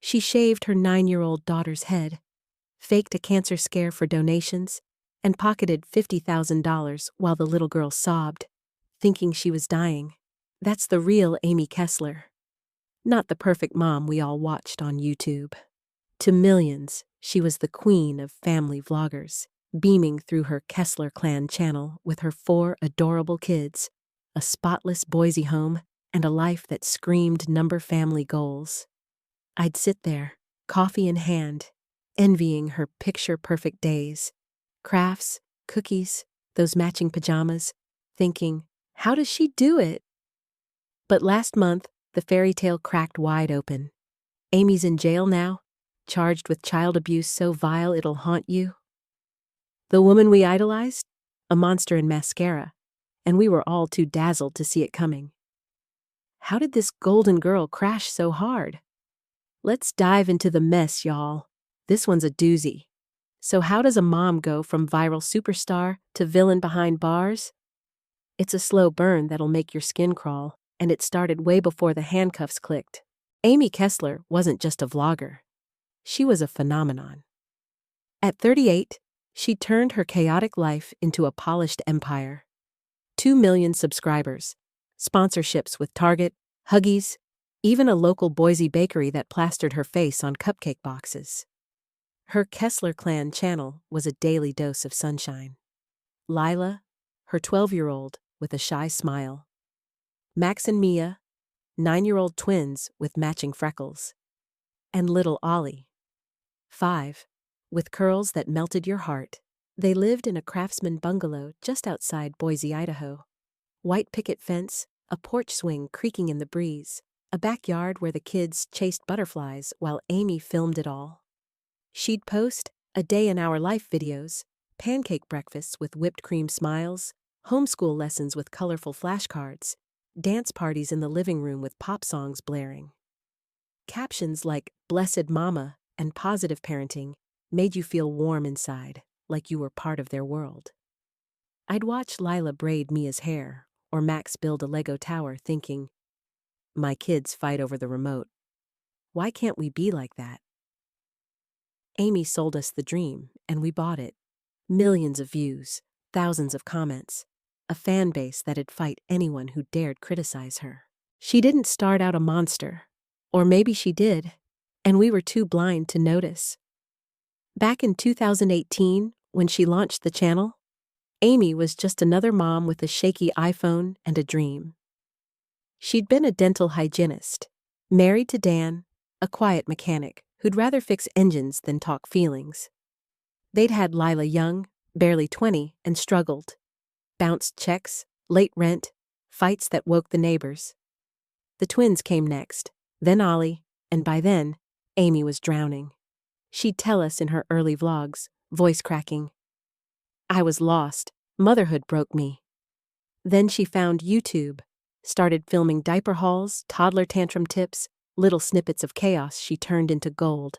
She shaved her 9-year-old daughter's head, faked a cancer scare for donations, and pocketed $50,000 while the little girl sobbed, thinking she was dying. That's the real Amy Kessler, not the perfect mom we all watched on YouTube. To millions, she was the queen of family vloggers, beaming through her Kessler Clan channel with her 4 adorable kids, a spotless Boise home, and a life that screamed number family goals. I'd sit there, coffee in hand, envying her picture-perfect days, crafts, cookies, those matching pajamas, thinking, how does she do it? But last month, the fairy tale cracked wide open. Amy's in jail now, charged with child abuse so vile it'll haunt you. The woman we idolized? A monster in mascara, and we were all too dazzled to see it coming. How did this golden girl crash so hard? Let's dive into the mess, y'all. This one's a doozy. So how does a mom go from viral superstar to villain behind bars? It's a slow burn that'll make your skin crawl, and it started way before the handcuffs clicked. Amy Kessler wasn't just a vlogger. She was a phenomenon. At 38, she turned her chaotic life into a polished empire. 2 million subscribers, sponsorships with Target, Huggies, even a local Boise bakery that plastered her face on cupcake boxes. Her Kessler Clan channel was a daily dose of sunshine. Lila, her 12-year-old with a shy smile. Max and Mia, 9-year-old twins with matching freckles. And little Ollie, 5, with curls that melted your heart. They lived in a craftsman bungalow just outside Boise, Idaho. White picket fence, a porch swing creaking in the breeze, a backyard where the kids chased butterflies while Amy filmed it all. She'd post a day in our life videos, pancake breakfasts with whipped cream smiles, homeschool lessons with colorful flashcards, dance parties in the living room with pop songs blaring. Captions like "Blessed Mama" and "Positive Parenting" made you feel warm inside, like you were part of their world. I'd watch Lila braid Mia's hair or Max build a Lego tower thinking, my kids fight over the remote. Why can't we be like that? Amy sold us the dream, and we bought it. Millions of views, thousands of comments, a fan base that'd fight anyone who dared criticize her. She didn't start out a monster, or maybe she did, and we were too blind to notice. Back in 2018, when she launched the channel, Amy was just another mom with a shaky iPhone and a dream. She'd been a dental hygienist, married to Dan, a quiet mechanic who'd rather fix engines than talk feelings. They'd had Lila young, barely 20, and struggled. Bounced checks, late rent, fights that woke the neighbors. The twins came next, then Ollie, and by then, Amy was drowning. She'd tell us in her early vlogs, voice cracking, I was lost, motherhood broke me. Then she found YouTube, started filming diaper hauls, toddler tantrum tips, little snippets of chaos she turned into gold.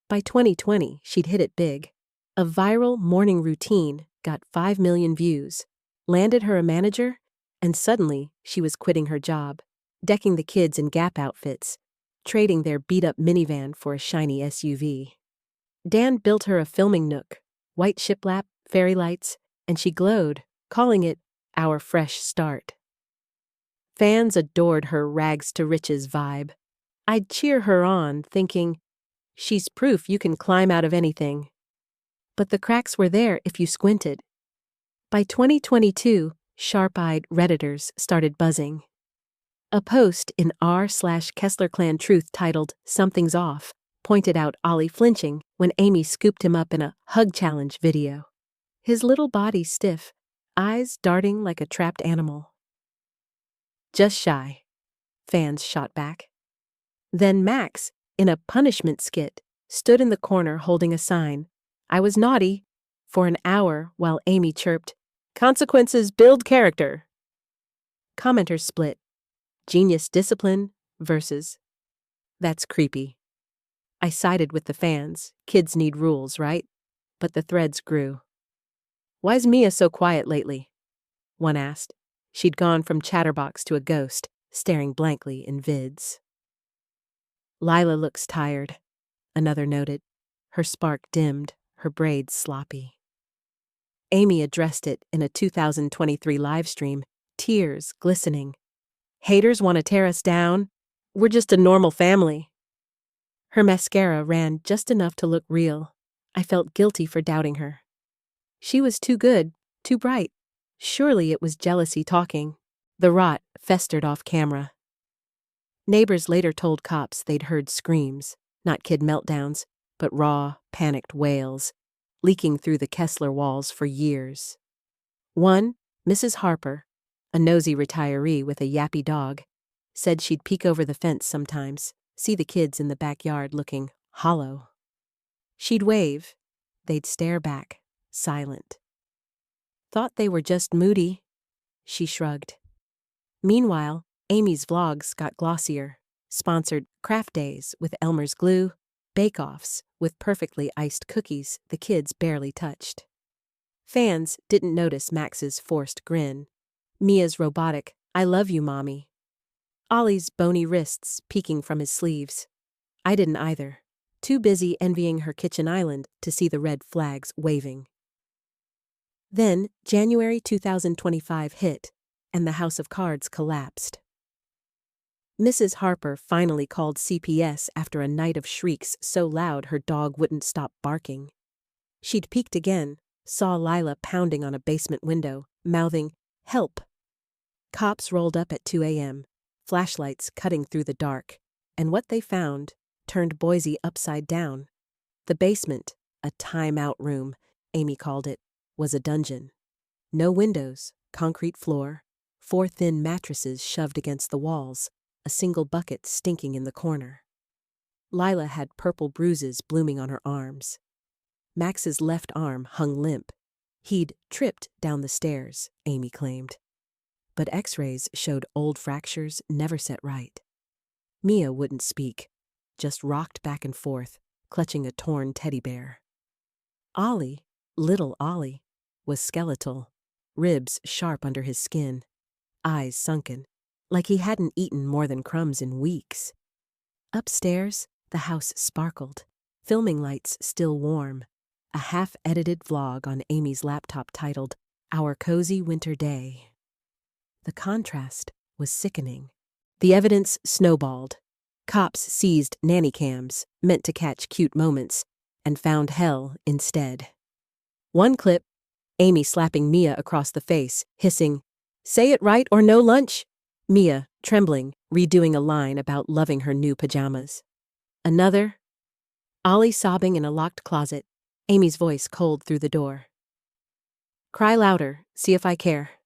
By 2020, she'd hit it big. A viral morning routine got 5 million views, landed her a manager, and suddenly she was quitting her job, decking the kids in Gap outfits, trading their beat-up minivan for a shiny SUV. Dan built her a filming nook, white shiplap, fairy lights, and she glowed, calling it our fresh start. Fans adored her rags-to-riches vibe. I'd cheer her on, thinking, she's proof you can climb out of anything. But the cracks were there if you squinted. By 2022, sharp-eyed Redditors started buzzing. A post in r/Kessler Clan Truth titled "Something's Off" pointed out Ollie flinching when Amy scooped him up in a hug challenge video. His little body stiff, eyes darting like a trapped animal. Just shy, fans shot back. Then Max, in a punishment skit, stood in the corner holding a sign, I was naughty, for an hour while Amy chirped, consequences build character. Commenters split. Genius discipline versus, that's creepy. I sided with the fans. Kids need rules, right? But the threads grew. Why's Mia so quiet lately? One asked. She'd gone from chatterbox to a ghost, staring blankly in vids. Lila looks tired, another noted. Her spark dimmed, her braids sloppy. Amy addressed it in a 2023 livestream, tears glistening. Haters want to tear us down? We're just a normal family. Her mascara ran just enough to look real. I felt guilty for doubting her. She was too good, too bright. Surely it was jealousy talking. The rot festered off camera. Neighbors later told cops they'd heard screams, not kid meltdowns, but raw, panicked wails, leaking through the Kessler walls for years. One, Mrs. Harper, a nosy retiree with a yappy dog, said she'd peek over the fence sometimes, see the kids in the backyard looking hollow. She'd wave. They'd stare back, silent. Thought they were just moody. She shrugged. Meanwhile, Amy's vlogs got glossier, sponsored craft days with Elmer's glue, bake-offs with perfectly iced cookies the kids barely touched. Fans didn't notice Max's forced grin, Mia's robotic, "I love you, Mommy," Ollie's bony wrists peeking from his sleeves. I didn't either, too busy envying her kitchen island to see the red flags waving. Then, January 2025 hit, and the house of cards collapsed. Mrs. Harper finally called CPS after a night of shrieks so loud her dog wouldn't stop barking. She'd peeked again, saw Lila pounding on a basement window, mouthing, "Help!" Cops rolled up at 2 a.m., flashlights cutting through the dark, and what they found turned Boise upside down. The basement, a time-out room, Amy called it, was a dungeon. No windows, concrete floor, 4 thin mattresses shoved against the walls, a single bucket stinking in the corner. Lila had purple bruises blooming on her arms. Max's left arm hung limp. He'd tripped down the stairs, Amy claimed. But x-rays showed old fractures never set right. Mia wouldn't speak, just rocked back and forth, clutching a torn teddy bear. Ollie, little Ollie, was skeletal, ribs sharp under his skin, eyes sunken, like he hadn't eaten more than crumbs in weeks. Upstairs, the house sparkled, filming lights still warm, a half-edited vlog on Amy's laptop titled, "Our Cozy Winter Day." The contrast was sickening. The evidence snowballed. Cops seized nanny cams, meant to catch cute moments, and found hell instead. One clip, Amy slapping Mia across the face, hissing, "Say it right or no lunch!" Mia, trembling, redoing a line about loving her new pajamas. Another, Ollie sobbing in a locked closet, Amy's voice cold through the door. "Cry louder, see if I care."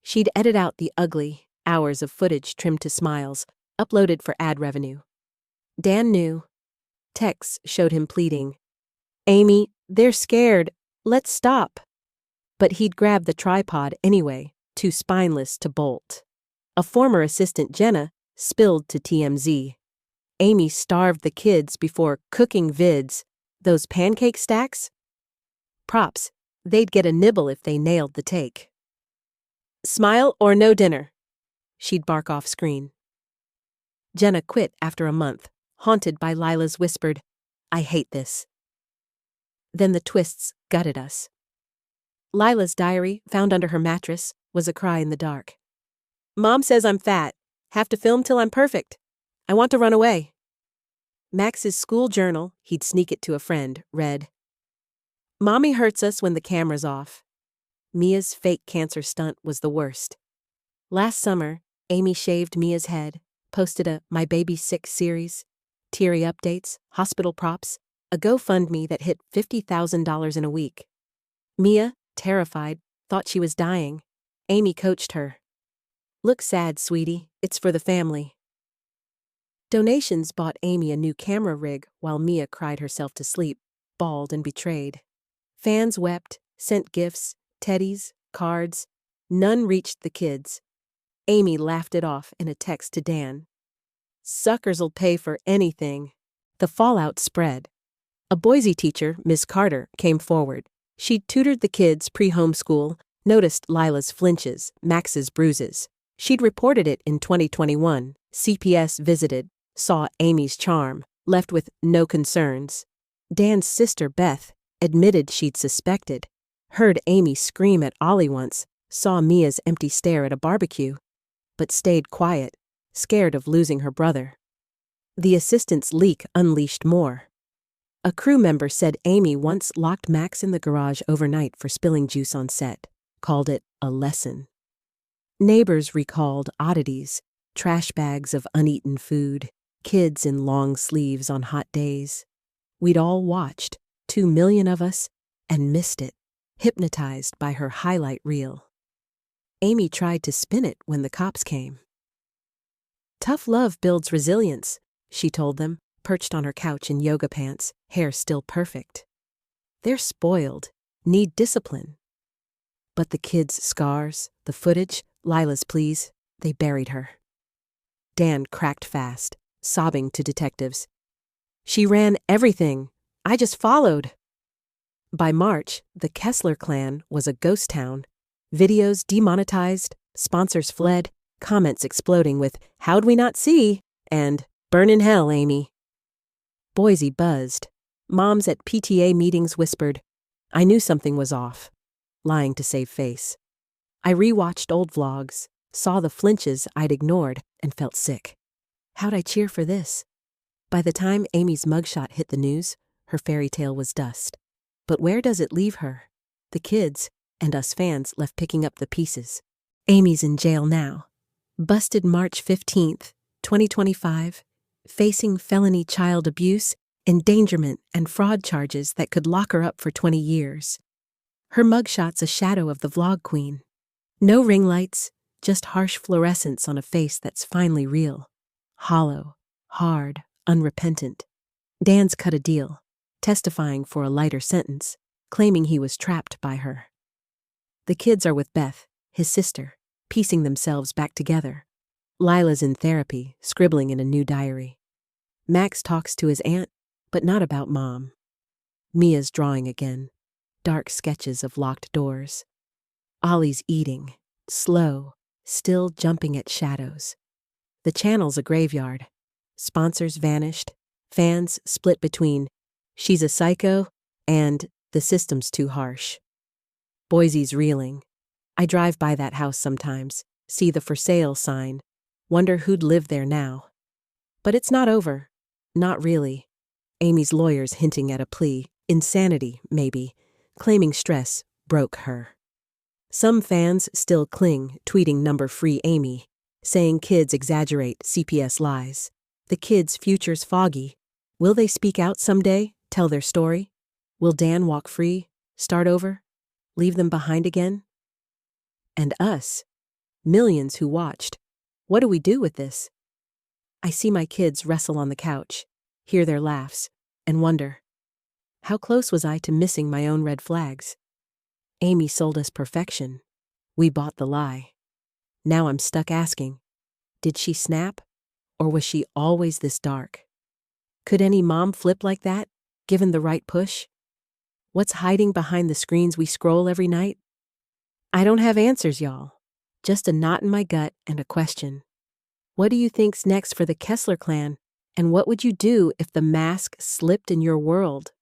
She'd edit out the ugly, hours of footage trimmed to smiles, uploaded for ad revenue. Dan knew. Texts showed him pleading, "Amy, they're scared. Let's stop." But he'd grab the tripod anyway, too spineless to bolt. A former assistant, Jenna, spilled to TMZ. Amy starved the kids before cooking vids. Those pancake stacks? Props, they'd get a nibble if they nailed the take. "Smile or no dinner," she'd bark off screen. Jenna quit after a month, haunted by Lila's whispered, "I hate this." Then the twists gutted us. Lila's diary, found under her mattress, was a cry in the dark. "Mom says I'm fat. Have to film till I'm perfect. I want to run away." Max's school journal, he'd sneak it to a friend, read, "Mommy hurts us when the camera's off." Mia's fake cancer stunt was the worst. Last summer, Amy shaved Mia's head, posted a "My Baby's Sick" series, teary updates, hospital props, a GoFundMe that hit $50,000 in a week. Mia, terrified, thought she was dying. Amy coached her. "Look sad, sweetie. It's for the family." Donations bought Amy a new camera rig while Mia cried herself to sleep, bawled and betrayed. Fans wept, sent gifts, teddies, cards. None reached the kids. Amy laughed it off in a text to Dan. "Suckers'll pay for anything." The fallout spread. A Boise teacher, Miss Carter, came forward. She'd tutored the kids pre-homeschool, noticed Lila's flinches, Max's bruises. She'd reported it in 2021. CPS visited, saw Amy's charm, left with no concerns. Dan's sister Beth admitted she'd suspected, heard Amy scream at Ollie once, saw Mia's empty stare at a barbecue, but stayed quiet, scared of losing her brother. The assistant's leak unleashed more. A crew member said Amy once locked Max in the garage overnight for spilling juice on set, called it a lesson. Neighbors recalled oddities, trash bags of uneaten food, kids in long sleeves on hot days. We'd all watched, 2 million of us, and missed it, hypnotized by her highlight reel. Amy tried to spin it when the cops came. "Tough love builds resilience," she told them, perched on her couch in yoga pants, hair still perfect. "They're spoiled, need discipline." But the kids' scars, the footage, Lila's pleas, they buried her. Dan cracked fast, sobbing to detectives. "She ran everything. I just followed." By March, the Kessler Clan was a ghost town. Videos demonetized, sponsors fled, comments exploding with "How'd we not see?" and "Burn in hell, Amy." Boise buzzed. Moms at PTA meetings whispered, "I knew something was off," lying to save face. I rewatched old vlogs, saw the flinches I'd ignored, and felt sick. How'd I cheer for this? By the time Amy's mugshot hit the news, her fairy tale was dust. But where does it leave her? The kids, and us fans left picking up the pieces. Amy's in jail now. Busted March 15th, 2025, facing felony child abuse, endangerment, and fraud charges that could lock her up for 20 years. Her mugshot's a shadow of the vlog queen. No ring lights, just harsh fluorescence on a face that's finally real. Hollow, hard, unrepentant. Dan's cut a deal, testifying for a lighter sentence, claiming he was trapped by her. The kids are with Beth, his sister, piecing themselves back together. Lila's in therapy, scribbling in a new diary. Max talks to his aunt, but not about Mom. Mia's drawing again, dark sketches of locked doors. Ollie's eating, slow, still jumping at shadows. The channel's a graveyard. Sponsors vanished, fans split between "she's a psycho" and "the system's too harsh." Boise's reeling. I drive by that house sometimes, see the "for sale" sign, wonder who'd live there now. But it's not over. Not really. Amy's lawyer's hinting at a plea, insanity, maybe, claiming stress broke her. Some fans still cling, tweeting number-free Amy, saying kids exaggerate CPS lies. The kids' future's foggy. Will they speak out someday, tell their story? Will Dan walk free, start over, leave them behind again? And us, millions who watched, what do we do with this? I see my kids wrestle on the couch, hear their laughs, and wonder, how close was I to missing my own red flags? Amy sold us perfection. We bought the lie. Now I'm stuck asking, did she snap? Or was she always this dark? Could any mom flip like that, given the right push? What's hiding behind the screens we scroll every night? I don't have answers, y'all. Just a knot in my gut and a question. What do you think's next for the Kessler Clan? And what would you do if the mask slipped in your world?